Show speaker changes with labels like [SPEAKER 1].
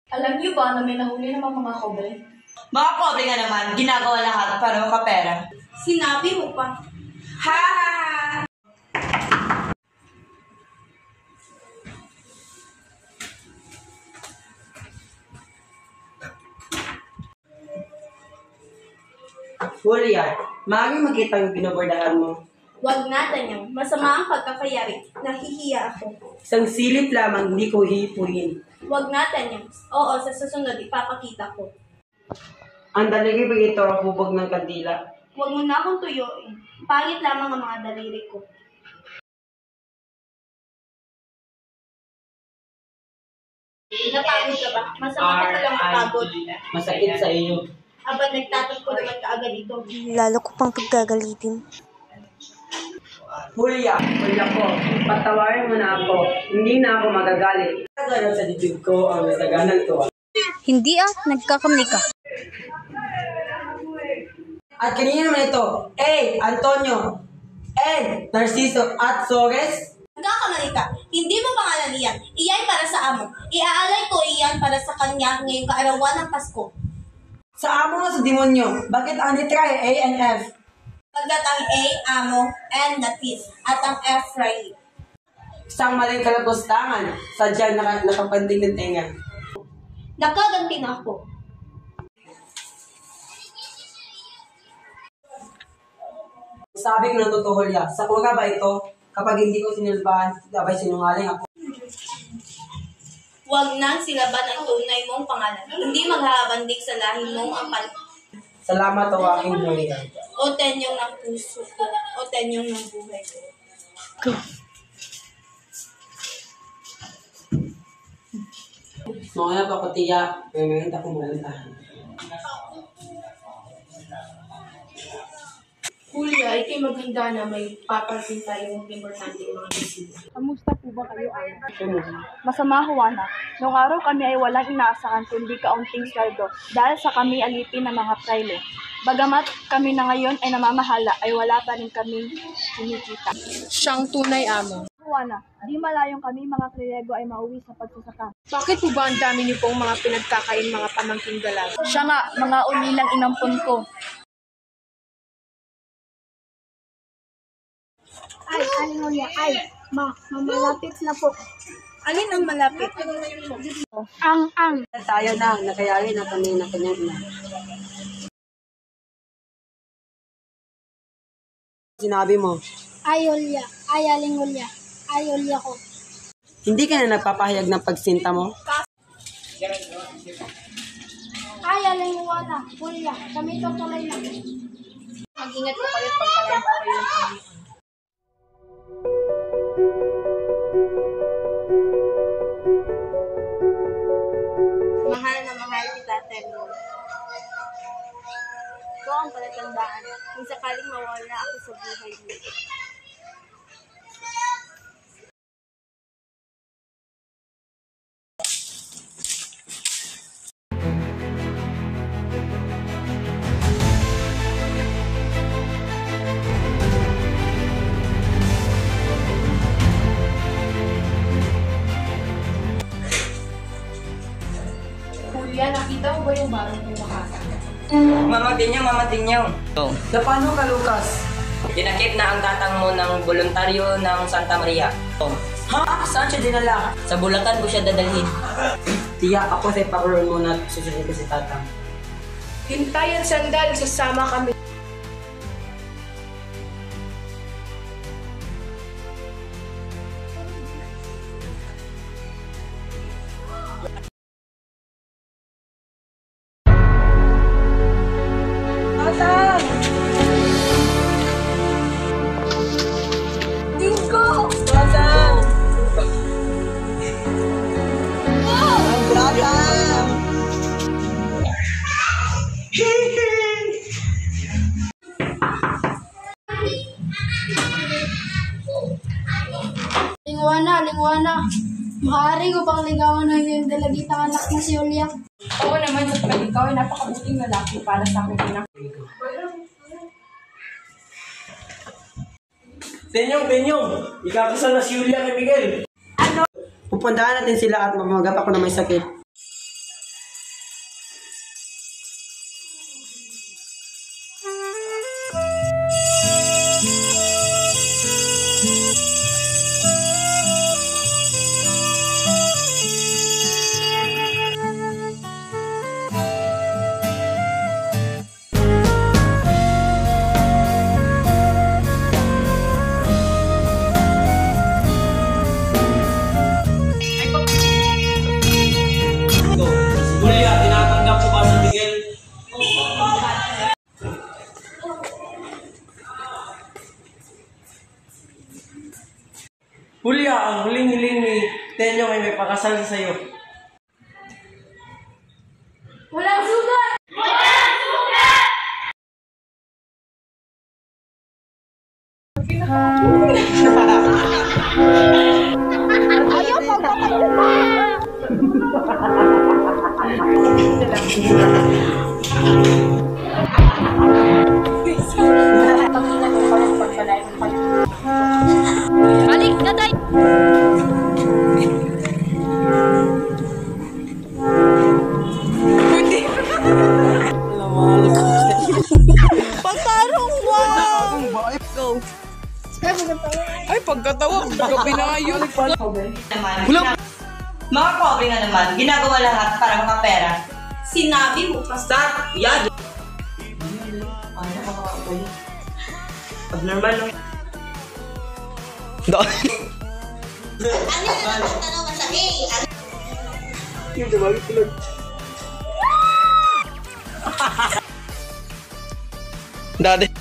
[SPEAKER 1] Alam niyo ba na may nahuli naman mga kobre?
[SPEAKER 2] Mga kobre nga naman, ginagawa lahat para makapera.
[SPEAKER 1] Sinabi mo pa.
[SPEAKER 2] Ha! Julia, maaaring makita yung binobordahan mo.
[SPEAKER 1] Huwag natin yung masama ang pagkakayari. Nahihiya ako.
[SPEAKER 2] Isang silip lamang, hindi ko hihipuin.
[SPEAKER 1] Huwag natin yung. Oo, sa susunod ipapakita ko.
[SPEAKER 2] Ang daliri ba ito ang hubog ng kandila?
[SPEAKER 1] Huwag mo na akong tuyuin. Pangit lamang ang mga daliri ko. Napagod ka ba? Masama ka lang mapagod.
[SPEAKER 2] Masakit sa iyo.
[SPEAKER 1] Aba, nagtatag ko naman kaagad ito.
[SPEAKER 3] Lalo ko pang pagkagalitin.
[SPEAKER 2] Julia ko, patawarin mo na ako. Hindi na ako magagalit. Nagagalit sa dibdib ko ang nasaganan to.
[SPEAKER 3] Hindi nagkakamali ka.
[SPEAKER 2] At kanina naman ito, Antonio, Narciso, at Sores.
[SPEAKER 1] Nagkakamali ka. Hindi mo pangalan iyan. Iyay para sa amo. Iaalay ko iyan para sa kanya ngayong kaarawan ng Pasko.
[SPEAKER 2] Sa amo nga sa demonyo, bakit ang litra ay A and F?
[SPEAKER 1] Pagkat ang A, amo, N, natis, at ang F, Riley.
[SPEAKER 2] Isang maling kalapustangan, sadyang nakapanding ng tenga.
[SPEAKER 1] Nakaganti na ako.
[SPEAKER 2] Sabi ko ng totoo, Julia, sa kuha ba ito? Kapag hindi ko sinilbahan, abay sinungaling ako.
[SPEAKER 1] Huwag nang silaban ang tunay mong pangalan. Hindi maghahabandig sa lahi mong ang
[SPEAKER 2] Salamat o aking Julia.
[SPEAKER 1] o tenyong ng puso ko, o tenyong ng buhay ko.
[SPEAKER 2] Mga pa ko tiya, may meron akong malantahan.
[SPEAKER 1] Julia, ikay maghanda na may paparating tayong importante mga bisita.
[SPEAKER 4] Kamusta po ba kayo, Ana? Masama, Juana. Noong araw kami ay walang inaasahan kundi kaunting sweldo dahil sa kami alipin ng mga praile. Bagamat kami na ngayon ay namamahala ay wala pa rin kaming kinikita.
[SPEAKER 5] Siyang tunay amo.
[SPEAKER 4] Juana, di malayong kami mga kriyego ay mauwi sa pagsasaka.
[SPEAKER 5] Bakit po ba ang dami niyo pong mga pinagkakain mga pamangking dalaga?
[SPEAKER 4] Siya nga, mga ulilang inampon ko.
[SPEAKER 3] Malapit na po.
[SPEAKER 4] Alin ang malapit?
[SPEAKER 3] Ang.
[SPEAKER 2] Tayo na, nakayari na kami ng kanyang ina. Sinabi mo,
[SPEAKER 3] Aling Ulya ko.
[SPEAKER 2] hindi ka na nagpapahayag ng pagsinta mo?
[SPEAKER 3] Aling Ulya, kami tutuloy na.
[SPEAKER 1] Mag-ingat po kayo pagkalain po kayo ng pamilya. Mahal na mahal kita, Temo. Ito ang palatandaan kung sakaling mawala ako sa buhay mo.
[SPEAKER 5] Kuya, nakita mo ba yung barong pumakasa?
[SPEAKER 6] Mamatinyaw.
[SPEAKER 2] Na paano ka, Lucas?
[SPEAKER 6] Dinakip na ang tatang mo ng voluntaryo ng Santa Maria.
[SPEAKER 2] Ha? Saan siya dinala?
[SPEAKER 6] Sa Bulacan ko siya dadalhin.
[SPEAKER 2] Tiya, ako sa ipakuroon muna at susunod ko si tatang.
[SPEAKER 5] Hintayan sandal, sasama kami.
[SPEAKER 2] Tatang!
[SPEAKER 3] Alingwana. Maaari ko pang ligawan ng iyong dalagitang anak na si Julia.
[SPEAKER 4] Oo naman, Husband, ikaw ay napakabuting lalaki para sa aking ina.
[SPEAKER 2] Tenyong! Ikakasal na si Julia kay Miguel. Ano? Pupuntahan natin sila at mamagat ako na may sakit.
[SPEAKER 7] Julia, tinatanggap ko ba si Miguel?
[SPEAKER 2] Julia, ang huling hiling ni Tenyong ay may pakasal sa iyo.
[SPEAKER 3] Walang sugat! Ayaw
[SPEAKER 4] Balik na tayo!
[SPEAKER 5] Ay, pagkatawa. Gabi na ngayon.
[SPEAKER 6] Mga pobre nga naman, ginagawa lahat para makapera.
[SPEAKER 1] Sinabi mo pa sa...
[SPEAKER 6] Yan! Ano ka makakapali? Abnormal lang.
[SPEAKER 1] Ano yung tanong ka sa A?
[SPEAKER 2] Dati.